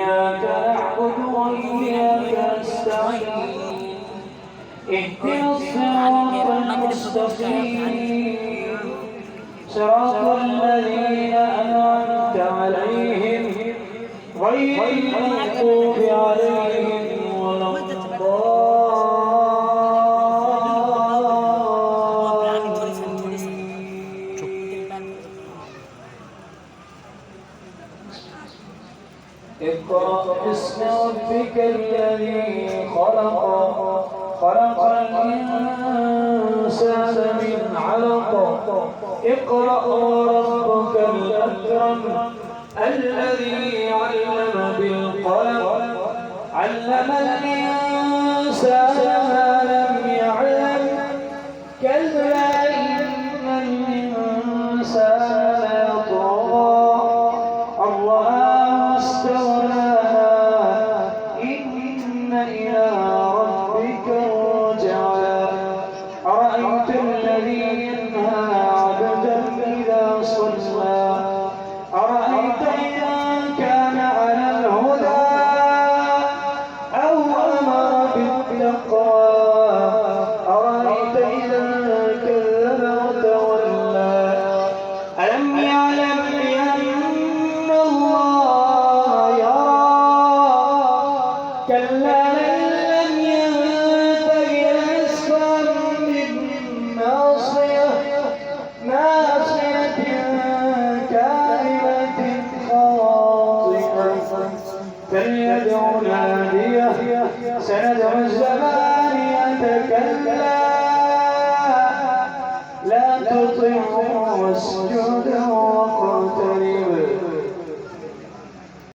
إياك نعبد وإياك نستعين اهدنا الصراط المستقيم صراط الذين أنعمت عليهم غير المغضوب عليهم ولا اقرأ باسم ربك الذي خلق خلق الإنسان من علق اقرأ وربك الأكرم الذي علم بالقلم علم الإنسان ما لم يعلم كلا إن الإنسان ليطغى أن رآه استغنى إن إلى ربك رجعا أرأيت الذي ينهى عبدا إذا صلى أرأيت إن كان على الهدى أو أمر بالتقوى أرأيت إذا كذب وتولى ألم يعلم بأن الله يرى كلا لن ينتهي لنسفعا بالناصية ناصية كاذبة خاطئة فليدع ناديه سندع الزبانية كلا لا تطعه واسجد واقترب